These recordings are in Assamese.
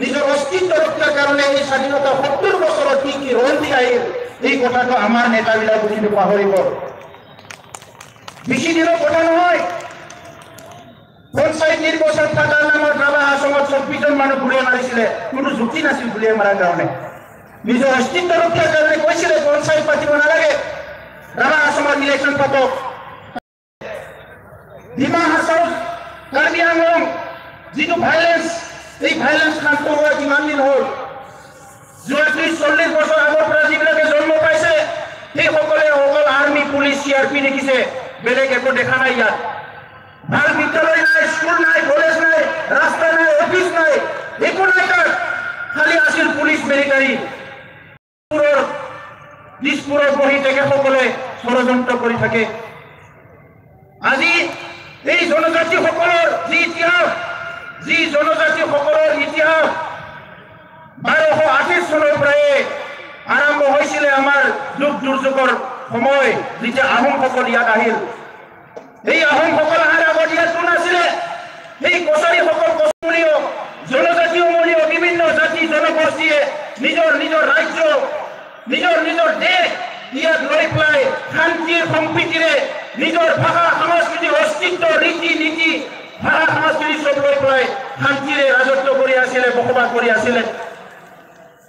নিজৰ অস্তিত্ব ৰক্ষাৰ কাৰণে এই স্বাধীনতা ৭০ বছৰত কি কি ৰন্ধি আহিল এই কথাটো আমাৰ নেতাবিলাক বুজি পাহৰিব। বেছি দিনৰ কথা নহয়, পঞ্চায়ত নিৰ্বাচন থকাৰ নামত ৰাভা আশ্ৰমত ২৪জন মানুহ গুলিয়াই মাৰিছিলে, কোনো যুক্তি নাছিল গুলিয়াই মাৰাৰ কাৰণে। নিজৰ অস্তিত্ব ৰক্ষাৰ কাৰণে কৈছিলে পঞ্চায়ত পাতিব নালাগে, ৰাভা আশ্ৰমত ইলেকশ্যন পাতক। ডিমা হাছাও কাৰ্বি আংলং যিটো ভাইলেন্স, এই ভাইলেন্স শান্ত হোৱা কিমান দিন হ'ল? যোৱা ৩০-৪০ বছৰ আগৰ পৰা যিবিলাকে জন্ম পাইছে সেইসকলে অকল আৰ্মি, পুলিচ, CRP দেখিছে, বেলেগ একো দেখা নাই। ইয়াত ভাল বিদ্যালয় নাই, স্কুল নাই, কলেজ নাই, ৰাস্তা নাই, অফিচ নাই, একো নাই। তাত খালি আছিল পুলিচ, মিলিটাৰী। দিছপুৰত বহি তেখেতসকলে ষড়যন্ত্ৰ কৰি থাকে। আজি এই জনজাতিসকলৰ যি ইতিহাস, যি জনজাতিসকলৰ ইতিহাস ১২২৮ চনৰ পৰাই আৰম্ভ হৈছিলে। আমাৰ দুখ দুৰ্যোগৰ সময় যেতিয়া আহোমসকল ইয়াত আহিল, এই আহোমসকল অহাৰ আগত ইয়াত কোন আছিলে? এই কছাৰীসকল, কছমলীয়, জনজাতীয়মূলীয় বিভিন্ন জাতি জনগোষ্ঠীয়ে নিজৰ নিজৰ ৰাজ্য, নিজৰ নিজৰ দেশ ইয়াত লৈ পেলাই শান্তিৰ সম্প্ৰীতিৰে নিজৰ ভাষা, সংস্কৃতি, অস্তিত্ব, ৰীতি নীতি, ভাষা সংস্কৃতি চব লৈ পেলাই শান্তিৰে ৰাজত্ব কৰি আছিলে, বসবাস কৰি আছিলে।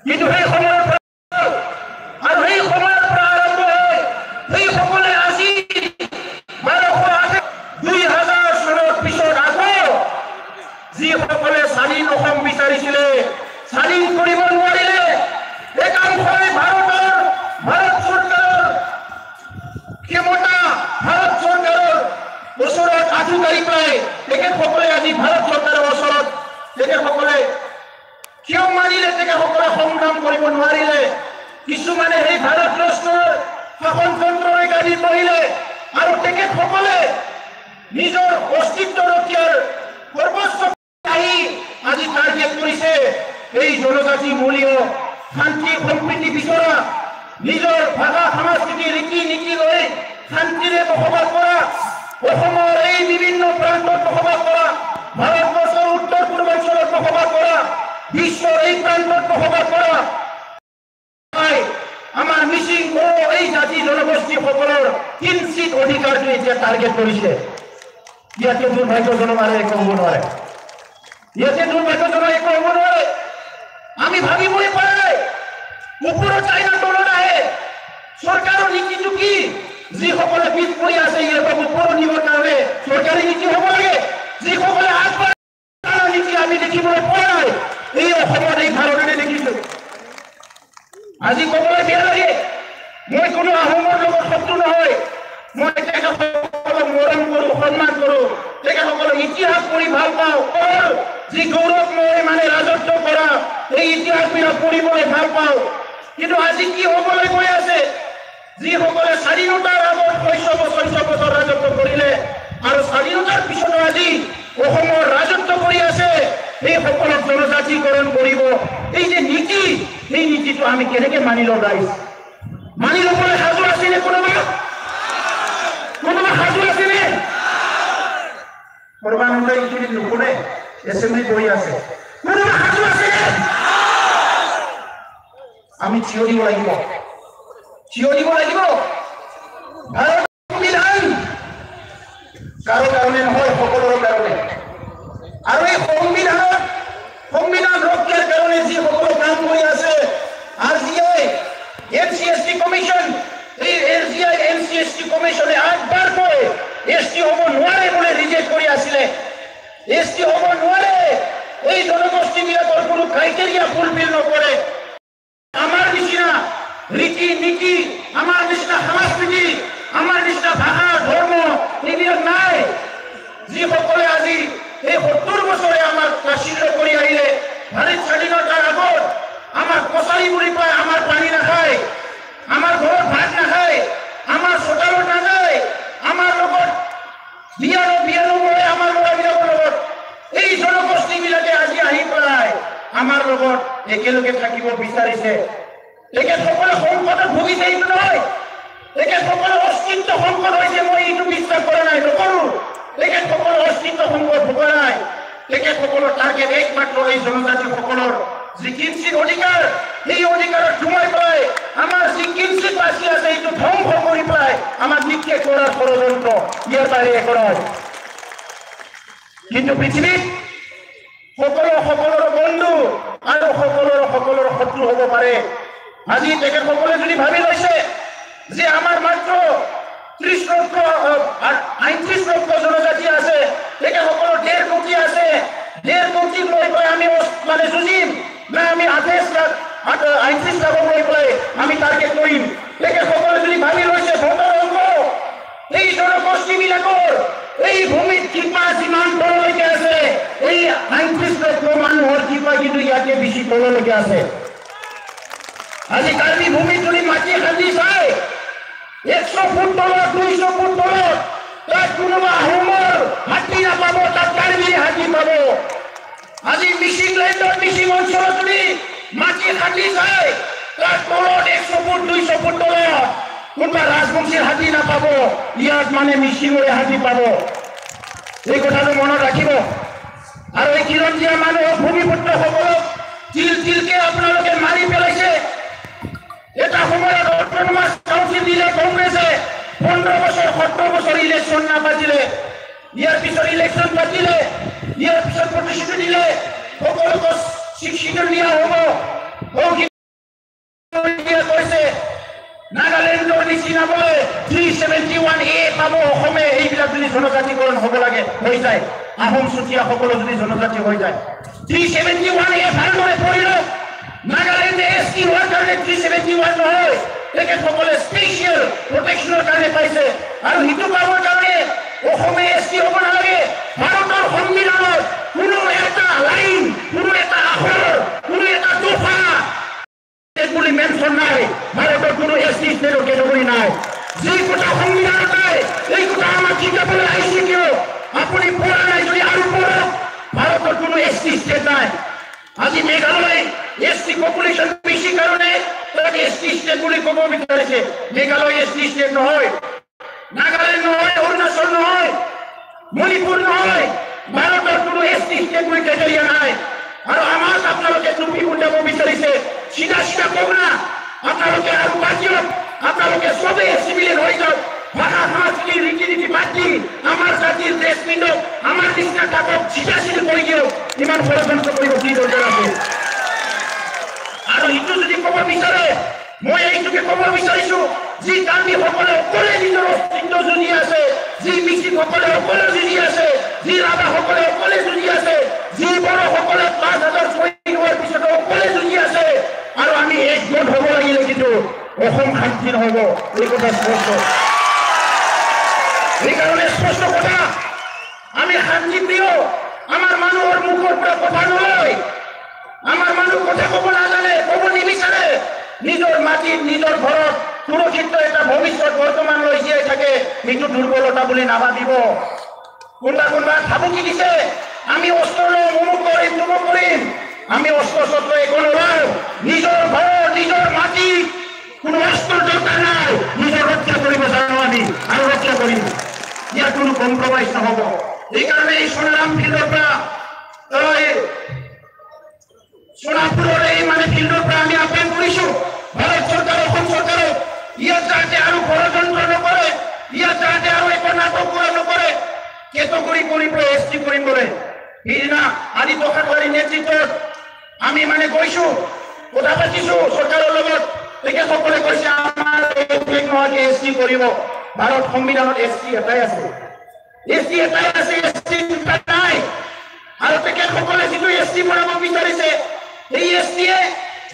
কিন্তু সেই সময়ৰ পৰা আৰু সেই সময়ৰ পৰা আৰম্ভ হৈ সেইসকলে আজি ২০০০ চনৰ পিছত আকৌ যিসকলে স্বাধীন অসম বিচাৰিছিলে, স্বাধীন কৰিব নোৱাৰিলে, একাংশই ভাৰত চৰকাৰৰ ক্ষমতা, ভাৰত চৰকাৰৰ ওচৰত আঁঠু কাঢ়ি পাই তেখেতসকলে আজি ভাৰত চৰকাৰৰ ওচৰত তেখেতসকলে কিয় মানিলে, তেখেতসকলে সংগ্ৰাম কৰিব নোৱাৰিলে। কিছুমানে সেই ভাৰতবৰ্ষৰ শাসনতন্ত্ৰলৈ গাড়ী বহিলে আৰু তেখেতসকলে নিজৰ অস্তিত্ব ৰক্ষাৰ সৰ্বোচ্চ আহি আজি টাৰ্গেট কৰিছে এই জনজাতি মূলীয় শান্তি সম্প্ৰীতি বিচৰা, নিজৰ ভাষা সংস্কৃতি ৰীতি নীতি লৈ শান্তিৰে বসবাস কৰা, অসমৰ এই বিভিন্ন প্ৰান্তত বসবাস কৰা, ভাৰতবৰ্ষৰ উত্তৰ পূৰ্বাঞ্চলত বসবাস কৰা, বিশ্বৰ এই প্ৰান্তত বসবাস কৰা আমাৰ মিচিং, বড়ো এই জাতি জনগোষ্ঠীসকলৰ কিঞ্চিত অধিকাৰটো এতিয়া টাৰ্গেট কৰিছে। ইয়াতে দুৰ্ভাগ্যজনক আৰু একো হ'ব নোৱাৰে, ইয়াতে দুৰ্ভাগ্যজনক একো হ'ব নোৱাৰে। আমি ভাবিবই পৰা নাই, ওপৰত চাই না তলত আহে। চৰকাৰৰ নীতিটো কি? যিসকলে পিছ পৰি আছে ইহঁতক ওপৰত নিবৰ কাৰণে চৰকাৰী নীতি হ'ব লাগে। যিসকলে আগবঢ়া নীতি আমি দেখিবলৈ পোৱা নাই এই অসমত, এই ভাৰততে দেখিছো। আজি ক'বলৈ বেয়া লাগে, মই কোনো আহোমৰ লগত শত্ৰু নহয়, মই তেখেতসকলক মৰম কৰো, সন্মান কৰো, তেখেতসকলক ইতিহাস পঢ়ি ভাল পাওঁ। যি গৌৰৱময় মানে ৰাজত্ব কৰা এই ইতিহাসবিলাক পঢ়িবলৈ ভাল পাওঁ। কিন্তু আজি কি হ'বলৈ গৈ আছে? যিসকলে স্বাধীনতাৰ আগত ৬০ বছৰ ৰাজত্ব কৰিলে আৰু স্বাধীনতাৰ পিছতো আজি অসমৰ ৰাজত্ব কৰি আছে, সেইসকলক জনজাতিকৰণ কৰিব। এই যে নীতি, এই নীতিটো আমি কেনেকে মানি ল'ম? ৰাইজ মানি ল'বলৈ সাজু আছেনে? কোনোবা সাজু আছেনে? সৰ্বানন্দ এইখিনি নুশুনে, এছেম্বলিত বহি আছে। কোনোবা সাজু আছেনে? আমি থিয় দিব লাগিব, থিয় দিব লাগিব। ভাৰত সংবিধান কাৰো কাৰণে নহয়, সকলোৰে কাৰণে। আৰু এই সংবিধান ৰক্ষাৰ কাৰণে যিসকলে কাম কৰি আছে, RGI, NCST কমিশ্যন, এই RGI NCST কমিশ্যনে ৮বাৰকৈ ST হ'ব নোৱাৰে বুলি ৰিজেক্ট কৰি আছিলে। ST হ'ব নোৱাৰে, এই জনগোষ্ঠীবিলাকৰ কোনো ক্ৰাইটেৰিয়া ফুলফিল নকৰে। আমাৰ নিচিনা ৰীতি নীতি, আমাৰ নিচিনা সংস্কৃতি, আমাৰ নিচিনা ভাষা ধৰ্ম এইবিলাক নাই। যিসকলে আজি এই ৭০ বছৰে আমাক তাচ্ছিল্য কৰি আহিলে, ভাৰত স্বাধীনতাৰ আগত আমাক কছাৰী বুলি পায়, আমাৰ পানী নাখায়, আমাৰ ঘৰত ভাত নাখায়, আমাৰ চোতালত নাযায়, আমাৰ লগত বিয়া নকৰে, আমাৰ ল'ৰাবিলাকৰ লগত। এই জনগোষ্ঠীবিলাকে আজি আহি পেলাই আমাৰ লগত একেলগে থাকিব বিচাৰিছে। তেখেতসকলে সংকটত ভুগিছে, এইটো নহয়। তেখেতসকলে অস্তিত্ব সংকট হৈছে, মই এইটো বিশ্বাস কৰা নাই, নকৰো। সকলৰ টাৰ্গেট একমাত্ৰ এই জনজাতিসকলৰ যি কিঞ্চিত অধিকাৰ, সেই অধিকাৰত সোমাই পেলাই আমাৰ যি কিঞ্চিত বাচি আছে এইটো ধ্বংস কৰি পেলাই আমাৰ নিক্ষেপ কৰাৰ ষড়যন্ত্ৰ ইয়াৰ বাহিৰে একো নহয়। কিন্তু পৃথিৱীত সকলৰ বন্ধু আৰু সকলৰ শত্ৰু হ'ব পাৰে। আজি তেখেতসকলে যদি ভাবি লৈছে যে আমাৰ মাত্ৰ ৩৩ লক্ষ জনজাতি আছে, তেখেতসকলৰ ১.৫ কোটি আছে, ১.৫ কোটিক লৈ পেলাই আমি মানে যুঁজিম না আমি ৩৮ লাখ লৈ পেলাই আমি টাৰ্গেট কৰিম। তেখেতসকলে যদি ভাবি লৈছে ভোটৰ অংক এই জনগোষ্ঠীবিলাকৰ এই ভূমিত কৃপা যিমান তললৈকে আছে, এই ৩৮ লক্ষ মানুহৰ কৃপা কিন্তু ইয়াতে বেছি তললৈকে আছে। আজি কাৰ্বি ভূমিত যদি মাটি খান্দি চাই 100 ফুট তলত 200 ফুট তলত তাত কোনোবা আহোমৰ হাতী নাপাব, তাত কাৰ্বিৰ হাতী পাব। আজি মিচিং লেণ্ডত মিচিং অঞ্চলত যদি মাটি খান্দি চাই তাত তলত 100 ফুট 200 ফুট তলত কোনোবা ৰাজবংশীৰ হাতী নাপাব, ইয়াত মানে মিচিঙৰে হাতী পাব। এই কথাটো মনত ৰাখিব। আৰু এই খিলঞ্জীয়া মানুহক ভূমিপুত্ৰসকলক তিলকে আপোনালোকে মাৰি পেলাইছে। এটা সময়ত অট'নমাছ কাউন্সিল দিলে কংগ্ৰেছে 15 বছৰ 17 বছৰ ইলেকশ্যন নাপাতিলে, ইয়াৰ পিছত ইলেকশ্যন পাতিলে, ইয়াৰ পিছত প্ৰতিশ্ৰুতি দিলে সকলোকে শিক্ষিত দিয়া হ'ব, কৈছে নাগালেণ্ডৰ নিচিনা বোলে 371A পাব অসমে। এইবিলাক যদি জনজাতিকৰণ হ'ব লাগে হৈ যায়, আহোম চুতীয়াসকলো যদি জনজাতি হৈ যায় 371A ভালদৰে পঢ়ি লওক। নাগালেণ্ডে ST হোৱাৰ কাৰণে 371 নহয়, তেখেতসকলে স্পেচিয়েল প্ৰটেকশ্যনৰ কাৰণে পাইছে। আৰু সিটো পাবৰ কাৰণে অসমে ST হ'ব নালাগে। ভাৰতৰ সংবিধানত কোনো এটা লাইন, কোনো এটা আখৰ, কোনো এটা দফা বুলি মেনশ্যন নাই। ভাৰতৰ কোনো ST ষ্টেটৰ কেটেগৰী নাই। যি কথা সংবিধানত নাই এই কথা আমাক শিকাবলৈ আহিছে কিয়? আপুনি পঢ়া নাই যদি আৰু পঢ়ক। ভাৰতৰ কোনো ST ষ্টেট নাই। আজি মেঘালয় ST পপুলেশ্যন বেছি কাৰণে তাক ST ষ্টেট বুলি ক'ব বিচাৰিছে। মেঘালয় ST ষ্টেট নহয়, নাগালেণ্ড নহয়, অৰুণাচল নহয়, মণিপুৰ নহয়। ভাৰতৰ কোনো ST ষ্টেট বুলি ক্ৰাইটেৰিয়া নাই। আৰু আমাক আপোনালোকে টুপি উঠাব বিচাৰিছে। চিধা কওক না, আপোনালোকে আৰু বাজিয়ক, আপোনালোকে চবেই চিভিলিয়ান হৈ যাওক। ভাষা সংস্কৃতি ৰীতি নীতি বাদ দি আমাৰ জাতিৰ ড্ৰেছ পিন্ধক, আমাৰ নিচিনা থাকক, চিধা কৰি দিয়ক। ইমান ষড়যন্ত্ৰ কৰিব কি দৰকাৰ আছে? আৰু ইটো যদি ক'ব বিচাৰে, মই এইটোকে ক'ব বিচাৰিছো, যি কাৰ্বিসকলে অকলে নিজৰ অস্তিত্ব যুঁজি আছে, যি মিচিংসকলে অকলে যুঁজি আছে, যি ৰাভাসকলে অকলে যুঁজি আছে, যি বড়োসকলে ৫,০০০ শ্বহীদ হোৱাৰ পিছতো অকলে যুঁজি আছে। আৰু আমি একগোট হ'ব লাগিলে কিন্তু অসম শান্তি নহ'ব। এই কথা স্পষ্ট। সেইকাৰণে স্পষ্ট কথা, আমি শান্তিপ্ৰিয়। আমাৰ মানুহৰ মুখৰ পৰা কথা নলয়, আমাৰ মানুহ কথা ক'ব নাজানে, ক'ব নিবিচাৰে। নিজৰ মাটিত নিজৰ ঘৰত সুৰক্ষিত এটা ভৱিষ্যত বৰ্তমানলৈ জীয়াই থাকে, সেইটো দুৰ্বলতা বুলি নাভাবিব। কোনোবা ভাবুকি দিছে আমি অস্ত্ৰ লম, অমুক কৰিম, তমুক কৰিম। আমি অস্ত্ৰ শস্ত্ৰ একো নলওঁ। নিজৰ ঘৰ নিজৰ মাটি কোনো অস্ত্ৰৰ দৰকাৰ নাই। নিজৰ ৰক্ষা কৰিব জানো আমি আৰু ৰক্ষা কৰিম। ইয়াৰ কোনো কম্প্ৰমাইজ নহ'ব। এইকাৰণে এই সোণাৰাম ফিল্ডৰ পৰা সোণাপুৰৰ এই মানে ফিল্ডৰ পৰা আমি আহ্বান কৰিছো ভাৰত চৰকাৰ, অসম চৰকাৰক, ইয়াত যাতে আৰু ষড়যন্ত্ৰ নকৰে, ইয়াত যাতে আৰু একো নাটক নকৰে। কেটেগৰী কৰি পেলাই ST কৰিম বোলে। সেইদিনা আদিত্য ঠাকৰেৰ নেতৃত্বত আমি মানে গৈছো, কথা পাতিছো চৰকাৰৰ লগত। তেখেতসকলে কৈছে আমাৰ নোহোৱাকে ST কৰিব। ভাৰত সংবিধানত ST এটাই আছে, ST এটাই আছে, ST নাই। আৰু তেখেতসকলে যিটো ST বনাব বিচাৰিছে, এই STয়ে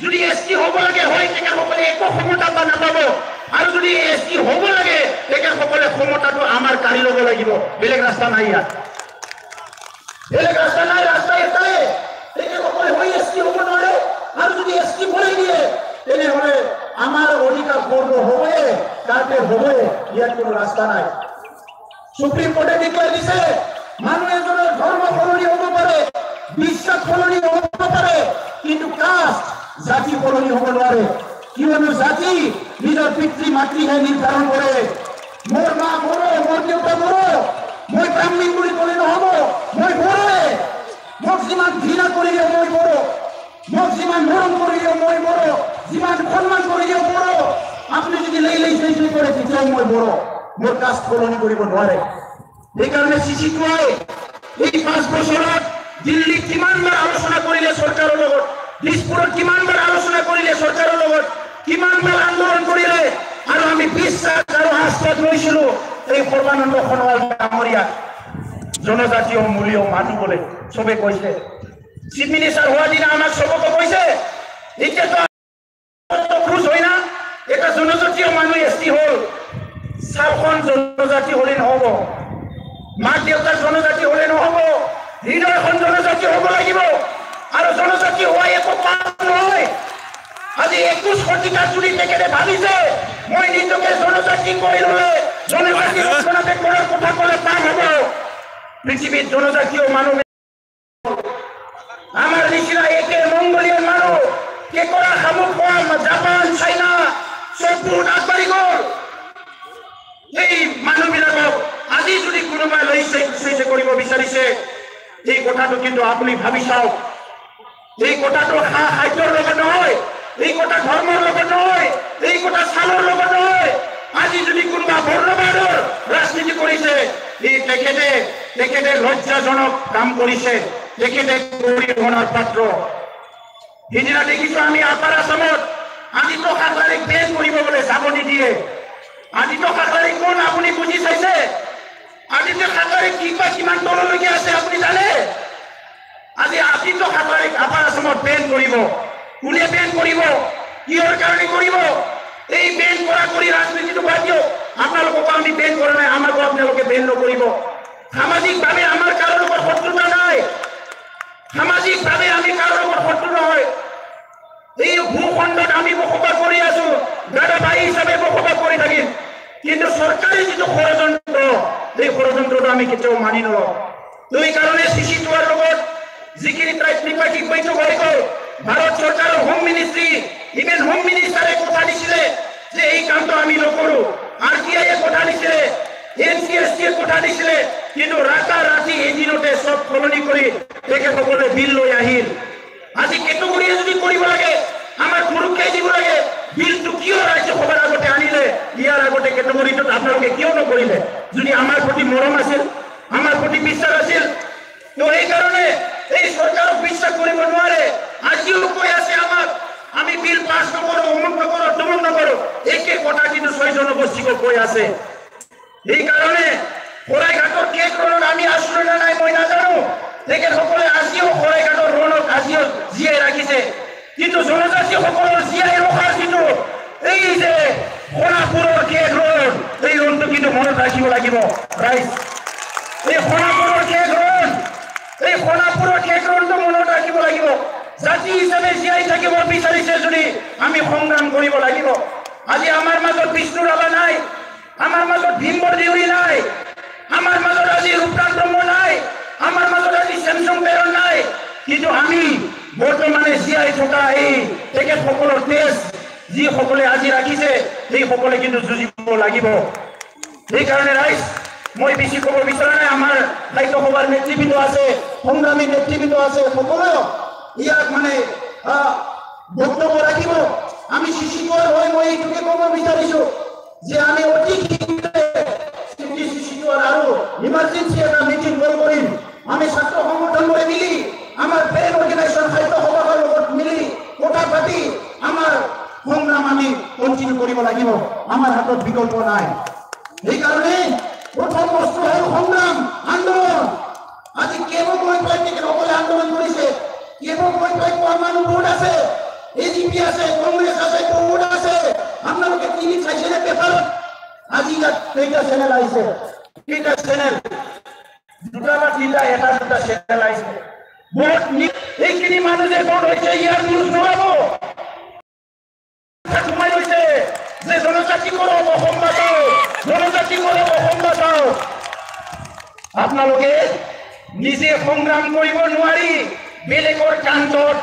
যদি ST হ'ব লাগে হয়, তেখেতসকলে একো ক্ষমতা নাপাব। আৰু যদি ST হ'ব লাগে, তেখেতসকলে ক্ষমতাটো আমাৰ কাঢ়ি ল'ব লাগিব। বেলেগ ৰাস্তা নাই ইয়াত, বেলেগ ৰাস্তা নাই। ৰাস্তা এটাই, তেখেতসকলে হয় ST হ'ব নোৱাৰে। আৰু যদি ST বনাই দিয়ে তেনেহ'লে আমাৰ অধিকাৰ খৰ্ব হ'বই, তাতে হ'বই। ইয়াত কোনো ৰাস্তা নাই। সুপ্ৰিম কোৰ্টে ডিক্লেয়াৰ দিছে মানুহ এজনৰ ধৰ্ম সলনি হ'ব পাৰে, বিশ্বাস সলনি হ'ব পাৰে, কিন্তু কাষ্ট জাতি সলনি হ'ব নোৱাৰে। কিয়নো জাতি নিজৰ পিতৃ মাতৃহে নিৰ্ধাৰণ কৰে। মোৰ মা বড়ো, মোৰ দেউতা বড়ো, মই ব্ৰাহ্মণ বুলি ক'লে নহ'ব। মই বড়োৱে, মোক মোক যিমান ঘৃণা কৰিলেও মই বড়ো, মোক যিমান মৰম কৰিলেও মই বড়ো, যিমান সন্মান কৰিলেও বড়ো, আপুনি যদি লেই চেই কৰে তেতিয়াও মই বড়ো, মোৰ কাষ্ট সলনি কৰিব নোৱাৰে। সেইকাৰণে চিচিটুৱাই এই 5 বছৰত দিল্লীত কিমানবাৰ আলোচনা কৰিলে চৰকাৰৰ লগত, দিছপুৰত কিমানবাৰ আলোচনা কৰিলে চৰকাৰৰ লগত, কিমানবাৰ আন্দোলন কৰিলে, আৰু আমি বিশ্বাস আৰু আস্থাত লৈছিলো এই সৰ্বানন্দ সোণোৱাল ডাঙৰীয়া জনজাতীয় মূলীয় মানুহ বলে চবে কৈছে। চিফ মিনিষ্টাৰ হোৱা দিনা আমাক চবকে কৈছে, এতিয়াতো খুশ হয় না, এটা জনজাতীয় মানুহ এছটি হল, ছালখন জনজাতি হলে নহব, মাক দেউতাক জনজাতি হলে নহব, হৃদয়খন জনজাতি হব লাগিব। আৰু জনজাতি হোৱা একো পাপ নহয়। আজি 21 শতিকাত যদি তেখেতে ভাবিছে মই নিজকে জনজাতি কৰি ললে জনজাতি ৰক্ষণাবেক্ষণ কৰাৰ কথা কলে পাপ হব। পৃথিৱীত জনজাতীয় মানুহ আমাৰ নিচিনা একে মংগোলীয় মানুহ কেকৰা শামুক খোৱা জাপান চাইনা চব বহুত আগবাঢ়ি গল। এই মানুহবিলাকক আজি যদি কোনোবাই লৈছে কৰিব বিচাৰিছে, এই কথাটো কিন্তু আপুনি ভাবি চাওক। এই কথাটো খাদ্যৰ লগত নহয়, এই কথা ধৰ্মৰ লগত নহয়, এই কথা ছালৰ লগত নহয়। আজি যদি কোনোবা বৰ্ণবাদৰ ৰাজনীতি কৰিছে, এই তেখেতে লজ্জাজনক কাম কৰিছে, তেখেতে গৰিহণাৰ পাত্ৰ। সিদিনা দেখিছো আমি আপাৰ আসামত আদিত্য ঠাকৰেক বেন কৰিব বোলে যাব নিদিয়ে। আদিত্য ঠাকৰে কোন আপুনি বুজি চাইছে? আদিত্য ঠাকৰে কিমান তললৈকে আছে আপুনি জানে? আজি আদিত্য ঠাকৰেক আপাৰ আসামত বেন কৰিব। কোনে বেন কৰিব? কিহৰ কাৰণে কৰিব? এই বেন কৰা কৰি ৰাজনীতিটো বাদ দিয়ক। আপোনালোককো আমি বেন কৰা নাই, আমাকো আপোনালোকে বেন নকৰিব। সামাজিকভাৱে আমাৰ কাৰো লগত শত্ৰুতা নাই, সামাজিকভাৱে আমি কাৰো লগত শত্ৰু নহয়। এই ভূখণ্ডত আমি বসবাস কৰি আছো, দাদা ভাই হিচাপে বসবাস কৰি থাকিম। কিন্তু চৰকাৰী যিটো ষড়যন্ত্ৰ, এই ষড়যন্ত্ৰটো আমি কেতিয়াও মানি নলওঁ। এই কাৰণে চিচিটুৱাৰ লগত যিখিনি ত্ৰিপাক্ষিক বৈঠক হৈ গ'ল, ভাৰত চৰকাৰৰ হোম মিনিষ্ট্ৰী, ইভেন হোম মিনিষ্টাৰে কথা দিছিলে যে এই কামটো আমি নকৰো। RTIয়ে কথা দিছিলে, NCSTয়ে কথা দিছিলে, কিন্তু ৰাতি এদিনতে চব সলনি কৰি তেখেতসকলে বিল লৈ আহিল। আজি কেটেগৰীয়ে যদি কৰিব লাগে, আমাৰ সুৰক্ষাই দিব লাগে। বিলটো কিয় ৰাজ্যসভাৰ আগতে আনিলে? ইয়াৰ আগতে কেটেগৰীটোত আপোনালোকে কিয় নকৰিলে? যদি আমাৰ প্ৰতি মৰম আছিল, আমাৰ প্ৰতি বিশ্বাস আছিল, তো এইকাৰণে এই চৰকাৰক বিশ্বাস কৰিব নোৱাৰে। আজিও কৈ আছে আমাক আমি বিল পাছ নকৰো, অমুক নকৰো, তমুক নকৰো। একে কথা কিন্তু 6 জনগোষ্ঠীক কৈ আছে। এইকাৰণে শৰাইঘাটৰ কেক ৰণত আমি আছো নে নাই মই নাজানো। তেখেতসকলে আজিও শৰাইঘাটৰ ৰণক আজিও জীয়াই ৰাখিছে, কিন্তু জনজাতিসকলৰ জীয়াই ৰখাৰ কিন্তু এই যে সোণাপুৰৰ কেক ৰণ, এই ৰণটো কিন্তু মনত ৰাখিব লাগিব ৰাইজ। এই সোণাপুৰৰ কেক ৰণ, এই সোণাপুৰৰ কেক ৰণটো মনত ৰাখিব লাগিব। জাতি হিচাপে জীয়াই থাকিব বিচাৰিছে যদি আমি সংগ্ৰাম কৰিব লাগিব। আজি আমাৰ মাজত বিষ্ণু ৰাভা নাই, আমাৰ মাজত ভীমবৰ দেউৰী নাই, আমাৰ মাজত আজি ৰূপকান্ত ব্ৰহ্ম নাই, আমাৰ মাজত আজি চেমচং বেৰণ নাই, কিন্তু আমি বৰ্তমানে জীয়াই থকা এই তেখেতসকলৰ তেজ যিসকলে আজি ৰাখিছে, সেইসকলে কিন্তু যুঁজিব লাগিব। সেইকাৰণে ৰাইজ, মই বেছি ক'ব বিচৰা নাই। আমাৰ ৰাজ্যসভাৰ নেতৃবৃন্দ আছে, সংগ্ৰামী নেতৃবৃন্দ আছে, সকলোৱে ইয়াক মানে বক্তব্য ৰাখিব। আমি চিচিটুৱাৰ হৈ মই এইটোকে ক'ব বিচাৰিছো যে আমি অতি চিচিটুৱাৰ আৰু ইমাৰ্জেঞ্চি এটা মিটিং কৰিম। আমি ছাত্ৰ সংগঠনবোৰে মিলি, আমাৰ ফ্ৰেণ্ড অৰ্গেনাইজেশ্যন সাহিত্য সভাৰ লগত মিলি কথা পাতি আমাৰ সংগ্ৰাম আমি কণ্টিনিউ কৰিব লাগিব। আমাৰ হাতত বিকল্প নাই। সেইকাৰণে প্ৰথম বস্তু হ'ল সংগ্ৰাম, আন্দোলন। আজি কেৱল মই তেখেতসকলে আন্দোলন কৰিছে, কেৱল মই কোৱা মানুহ বহুত আছে, AGP আছে, কংগ্ৰেছ আছে, বহুত আছে। আপোনালোকে টিভি চাইছেনে পেপাৰত? আজি ইয়াত কেইটা চেনেল আহিছে, কেইটা চেনেল, দুটা বা তিনিটা, এটা দুটা চেনেল আহিছে। ভোট এইখিনি মানুহ যে ভোট হৈছে, ইয়াৰ নিউজ নহব। সোমাই লৈছে যে জনজাতি কৰক অসম বাচাও, জনজাতি কৰক অসম বাচাও। আপোনালোকে নিজে সংগ্ৰাম কৰিব নোৱাৰি বেলেগৰ কান্তত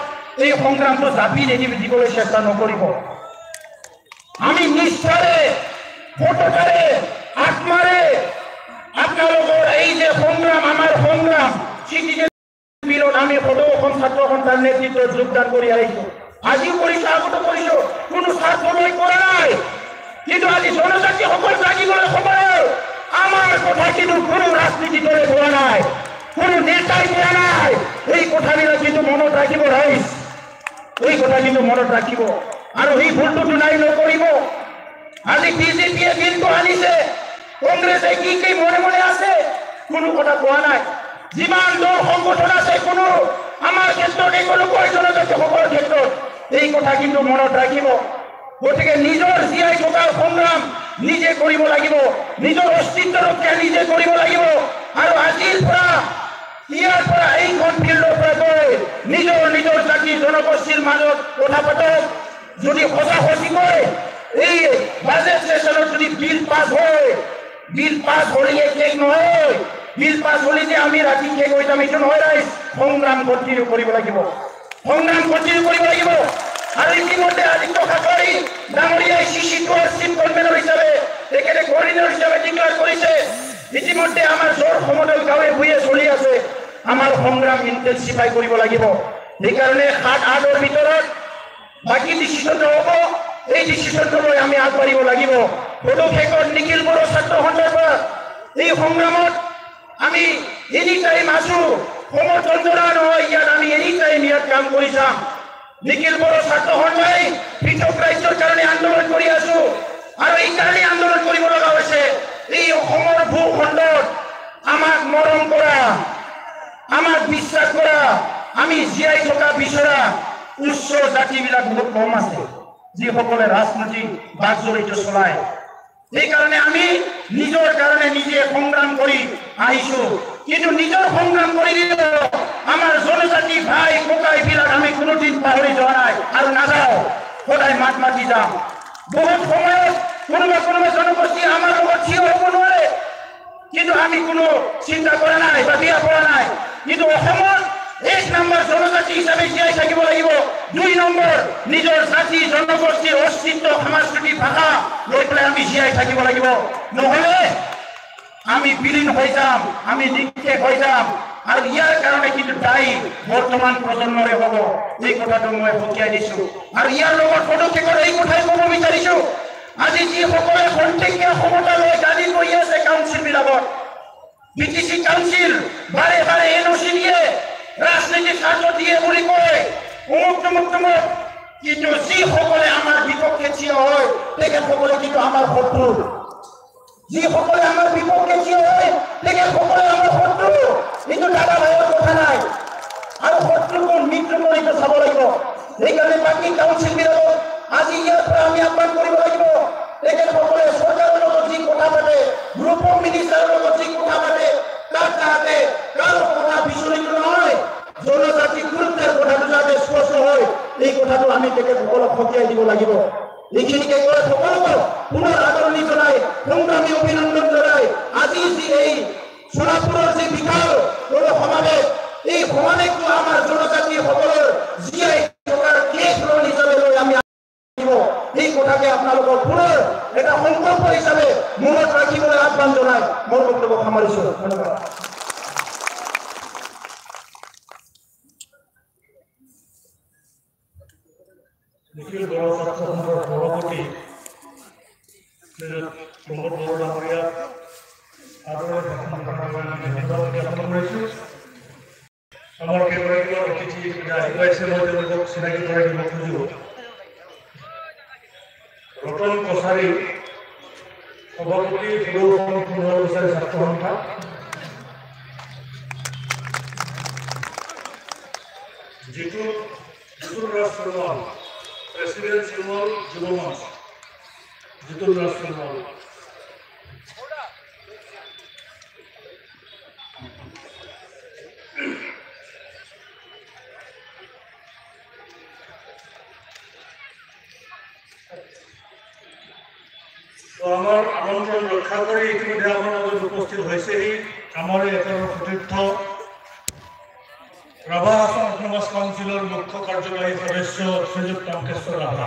এই সংগ্ৰামটো জাপি দিবলৈ চেষ্টা নকৰিব। আমি নিষ্ঠাৰে, সততাৰে, আত্মাৰে আপোনালোকৰ এই যে সংগ্ৰাম, আমাৰ সংগ্ৰাম, চিটিজেন বিলত আমি কৰি আহিছো আজিও কৰিছো আগতো কৰিছো কোনো স্বাৰ্থ লৈ কৰা নাই কিন্তু আজি জনজাতিসকল জাগিবলৈ সময় আমাৰ কথা কিন্তু কোনো ৰাজনীতি দলে কোৱা নাই কোনো নেতাই কোৱা নাই এই কথাবিলাক কিন্তু মনত ৰাখিব ৰাইজ এই কথা কিন্তু মনত ৰাখিব আৰু এই ভুলটো নাই নকৰিব আজি বিজেপিয়ে বিলটো আনিছে কংগ্ৰেছে কি মনে মনে আছে কোনো কথা কোৱা নাই যিমান দল সংগঠন আছে কোনো আমাৰ ক্ষেত্ৰত এই কোনো জনজাতিসকলৰ ক্ষেত্ৰত এই কথা কিন্তু মনত ৰাখিব গতিকে নিজৰ জীয়াই থকাৰ সংগ্ৰাম নিজে কৰিব লাগিব নিজৰ অস্তিত্ব ৰক্ষা নিজে কৰিব লাগিব আৰু আজিৰ পৰা ইয়াৰ পৰা এইখন ফিল্ডৰ পৰা গৈ নিজৰ জাতি জনগোষ্ঠীৰ মাজত কথা পাতক যদি সঁচাকৈ এই বাজেট সেশনত যদি বিল পাছ হয় বিল পাছ হলে শেষ নহয় বিল পাছ হলে যে আমি ৰাতি শেষ হৈ যাম এইটো নহয় ৰাইজ সংগ্ৰাম কণ্টিনিউ কৰিব লাগিব আৰু ইতিমধ্যে আদিত্য ঠাকৰে ডাঙৰীয়াই CC2 চিফ কনভেনৰ হিচাপে তেখেতে কোঅৰ্ডিনেটৰ হিচাপে ডিক্লেয়াৰ কৰিছে ইতিমধ্যে আমাৰ জোৰ সমদল গাঁৱে ভূঞে চলি আছে আমাৰ সংগ্ৰাম ইন্টেন্সিফাই কৰিব লাগিব সেইকাৰণে 7-8ৰ ভিতৰত বাকি ডিসিশন হ'ব এই ডিসিশনটো লৈ আমি আগবাঢ়িব লাগিব পদক্ষেপত নিখিল বড়ো ছাত্ৰ সন্থাৰ পৰা এই সংগ্ৰামত আমি এনি টাইম আছো সমৰ্থন জনা নহয় ইয়াত আমি এনি টাইম ইয়াত কাম কৰি যাম নিখিল বড়ো ছাত্ৰ সন্থাই পৃথক ৰাজ্যৰ কাৰণে আন্দোলন কৰি আছো আৰু এই কাৰণে আন্দোলন কৰিব লগা হৈছে এই অসমৰ ভূখণ্ডত আমাক মৰম কৰা আমাক বিশ্বাস কৰা আমি জীয়াই থকা বিচৰা উচ্চ জাতিবিলাক বহুত কম আছে যিসকলে ৰাজনৈতিক বাক জড়িত চলায় সেইকাৰণে আমি নিজৰ কাৰণে নিজে সংগ্ৰাম কৰি আহিছো কিন্তু নিজৰ সংগ্ৰাম কৰি আমাৰ জনজাতি ভাই ককাইবিলাক আমি কোনোদিন পাহৰি যোৱা নাই আৰু নাযাওঁ সদায় মাত মাতি যাম বহুত সময়ত কোনোবা জনগোষ্ঠী আমাৰ লগত থিয় হ'ব নোৱাৰে কিন্তু আমি কোনো চিন্তা কৰা নাই বা বিয়া কৰা নাই কিন্তু অসমত 1 নম্বৰ জনজাতি হিচাপে জীয়াই থাকিব লাগিব 2 নম্বৰ নিজৰ জাতি জনগোষ্ঠীৰ অস্তিত্ব সাংস্কৃতিক ভাষা লৈ পেলাই আমি জীয়াই থাকিব লাগিব নহলে আমি বিলীন হৈ যাম আমি নিক্ষেপ হৈ যাম আৰু ইয়াৰ কাৰণে কিন্তু দায়ী বৰ্তমান প্ৰজন্মৰে হ'ব এই কথাটো মই সকীয়াই দিছো আৰু ইয়াৰ লগত পদক্ষেপৰ এই কথাই ক'ব বিচাৰিছো আজি যিসকলে খন্তেকীয়া ক্ষমতা লৈ গাড়ী কৰি আছে কাউন্সিলবিলাকত BTC কাউন্সিল বাৰে বাৰে NOC দিয়ে ৰাজনীতিক স্বাৰ্থ দিয়ে বুলি কয় অমুক কিন্তু যিসকলে আমাৰ বিপক্ষে থিয় হয় তেখেতসকলে কিন্তু আমাৰ শত্ৰু যিসকলে আমাৰ বিপক্ষে থিয় হয় তেখেতসকলে আমাৰ শত্ৰু এইটো দাদা ভাইৰ কথা নাই আৰু শত্ৰু কোন মিত্ৰ কোন এইটো চাব লাগিব সেইকাৰণে বাকী কাউন্সিলবিলাকক আজি ইয়াৰ পৰা আমি আহ্বান কৰিব লাগিব তেখেতসকলে চৰকাৰৰ লগত যি কথা পাতে গ্ৰুপ অফ মিনিষ্টাৰৰ লগত যি কথা পাতে তাত যাতে কাৰো কথা বিচলিত নহয় জনজাতি গুৰুত্বৰ কথাটো যাতে স্পষ্ট হয় এই কথাটো আমি তেখেতসকলক সকীয়াই দিব লাগিব এইখিনিকে কৈ সকলোকে পুনৰ আদৰণি জনাই সংগ্ৰামী অভিনন্দন জনাই আজি যি এই সোণাপুৰৰ যি বিশাল সমাৱেশ এই সমাৱেশটো আমাৰ জনজাতিসকলৰ জীয়াই থকাৰ কেন্দ্ৰ হিচাপে লৈ আমি এই কথাকে আপোনালোকৰ পুনৰ এটা সংকল্প হিচাপে মনত ৰাখিবলৈ আহ্বান জনাই মোৰ বক্তব্য সামৰিছো ধন্যবাদ নিখিল বড়ো ছাত্ৰ সন্থাৰ সভাপতি প্ৰমোদ বড়ো ডাঙৰীয়া আদৰণীয় ধন্যবাদ জ্ঞাপন কৰিছোঁ আমাৰ কেইগৰাকী অতিথি আহিছে মই তেওঁলোকক চিনাকি কৰাই দিব খোজোঁ ৰতন কছাৰী সভাপতি ছাত্ৰ সন্থা জিতুল ৰাজ সোণোৱাল প্ৰেচিডেণ্ট সোণোৱাল যুৱ মঞ্চ জিতুল ৰাজ সোণোৱাল আমাৰ আমন্ত্ৰণ ৰক্ষা কৰি ইতিমধ্যে আমাৰ মাজত উপস্থিত হৈছেহি আমাৰ একেবাৰে সতীৰ্থ ৰাভা আসাম অটোনমাস কাউন্সিলৰ মুখ্য কাৰ্যবাহী সদস্য শ্ৰীযুক্ত অংকেশ্বৰ ৰাভা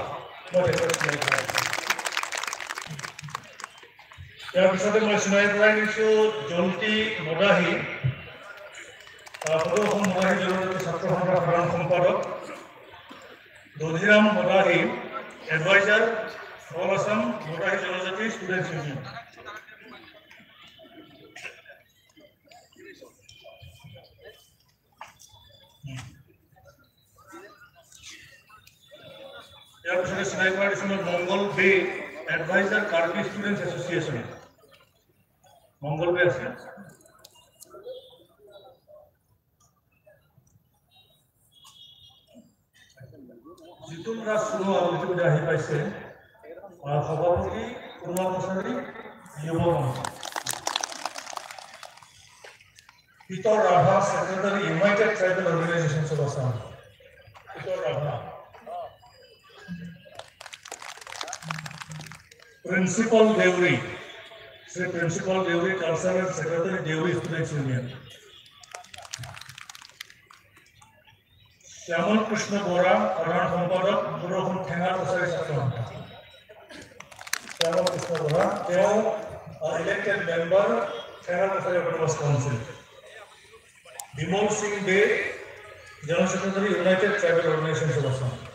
ইয়াৰ পিছতে মই চিনাই কৰাই দিছোঁ জন্তি মদাহী সদৌ অসম মদাহী জনজাতি ছাত্ৰ সন্থাৰ সাধাৰণ সম্পাদক Dodhiram Motahi, Advisor, All Assam Motahi Janajati Students Union. Mongol Bay Advisor Karbi Students Association. Mongol Bay আছে জিতুল দাস শুনো আলোচনা আহি পাইছে আর সভাপতি Kumar Prasadi Yuva Mancha Pitar Rabha secretary United Tribal Organisation of Assam Pitar Rabha Principal Deuri, Sri Principal Deuri, Cultural Secretary Deuri Students Union. Syamal Krishna Bora, Karan Sampadak, Guru Thengar Prasari Satram. Syamal Krishna Bora, they are elected member, Thengar Prasari Autonomous Council. Bimol Singh Dey, General Secretary, United Tribal Organizations of Assam.